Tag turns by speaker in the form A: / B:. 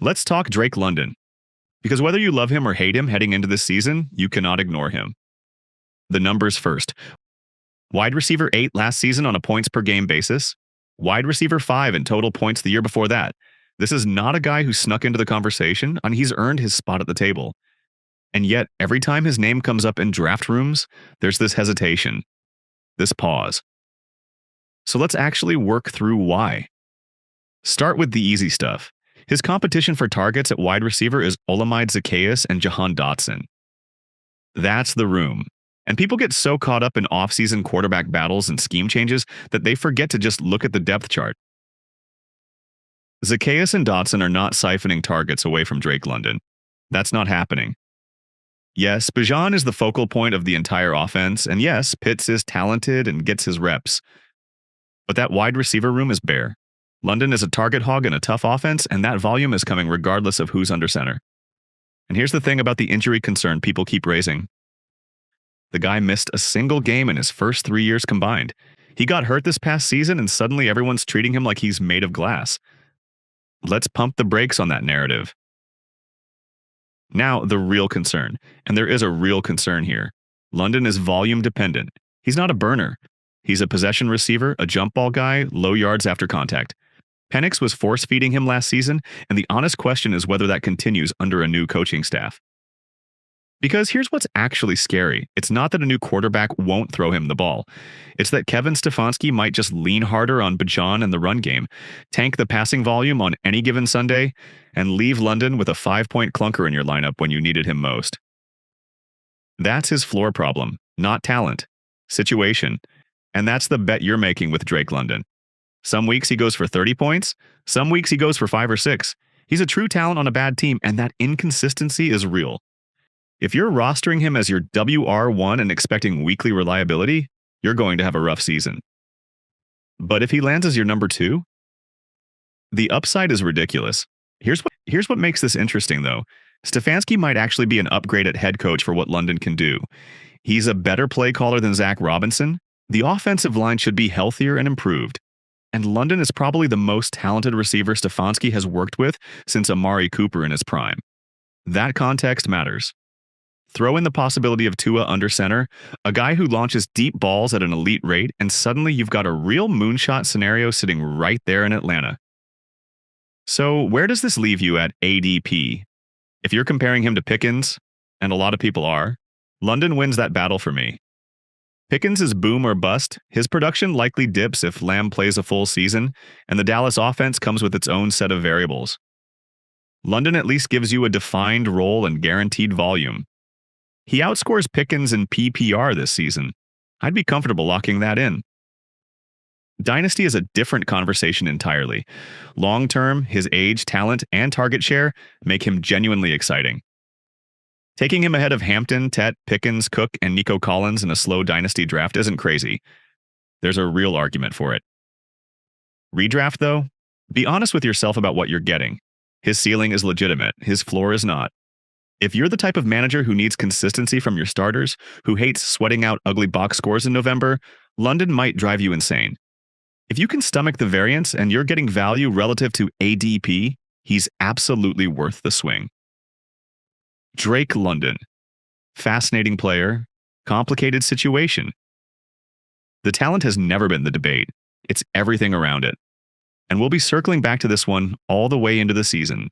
A: Let's talk Drake London, because whether you love him or hate him heading into this season, you cannot ignore him. The numbers first. Wide receiver 8 last season on a points per game basis. Wide receiver 5 in total points the year before that. This is not a guy who snuck into the conversation, and he's earned his spot at the table. And yet, every time his name comes up in draft rooms, there's this hesitation, this pause. So let's actually work through why. Start with the easy stuff. His competition for targets at wide receiver is Olamide Zaccheaus and Jahan Dotson. That's the room. And people get so caught up in off-season quarterback battles and scheme changes that they forget to just look at the depth chart. Zaccheaus and Dotson are not siphoning targets away from Drake London. That's not happening. Yes, Bijan is the focal point of the entire offense, and yes, Pitts is talented and gets his reps. But that wide receiver room is bare. London is a target hog in a tough offense, and that volume is coming regardless of who's under center. And here's the thing about the injury concern people keep raising. The guy missed a single game in his first 3 years combined. He got hurt this past season, and suddenly everyone's treating him like he's made of glass. Let's pump the brakes on that narrative. Now, the real concern, and there is a real concern here. London is volume dependent. He's not a burner. He's a possession receiver, a jump ball guy, low yards after contact. Penix was force-feeding him last season, and the honest question is whether that continues under a new coaching staff. Because here's what's actually scary. It's not that a new quarterback won't throw him the ball. It's that Kevin Stefanski might just lean harder on Bijan and the run game, tank the passing volume on any given Sunday, and leave London with a 5-point clunker in your lineup when you needed him most. That's his floor problem, not talent. Situation. And that's the bet you're making with Drake London. Some weeks he goes for 30 points. Some weeks he goes for 5 or 6. He's a true talent on a bad team, and that inconsistency is real. If you're rostering him as your WR1 and expecting weekly reliability, you're going to have a rough season. But if he lands as your number 2, the upside is ridiculous. Here's what makes this interesting, though. Stefanski might actually be an upgrade at head coach for what London can do. He's a better play caller than Zach Robinson. The offensive line should be healthier and improved. And London is probably the most talented receiver Stefanski has worked with since Amari Cooper in his prime. That context matters. Throw in the possibility of Tua under center, a guy who launches deep balls at an elite rate, and suddenly you've got a real moonshot scenario sitting right there in Atlanta. So where does this leave you at ADP? If you're comparing him to Pickens, and a lot of people are, London wins that battle for me. Pickens is boom or bust. His production likely dips if Lamb plays a full season, and the Dallas offense comes with its own set of variables. London at least gives you a defined role and guaranteed volume. He outscores Pickens in PPR this season. I'd be comfortable locking that in. Dynasty is a different conversation entirely. Long-term, his age, talent, and target share make him genuinely exciting. Taking him ahead of Hampton, Tet, Pickens, Cook, and Nico Collins in a slow Dynasty draft isn't crazy. There's a real argument for it. Redraft, though? Be honest with yourself about what you're getting. His ceiling is legitimate. His floor is not. If you're the type of manager who needs consistency from your starters, who hates sweating out ugly box scores in November, London might drive you insane. If you can stomach the variance and you're getting value relative to ADP, he's absolutely worth the swing. Drake London. Fascinating player, complicated situation. The talent has never been the debate. It's everything around it. And we'll be circling back to this one all the way into the season.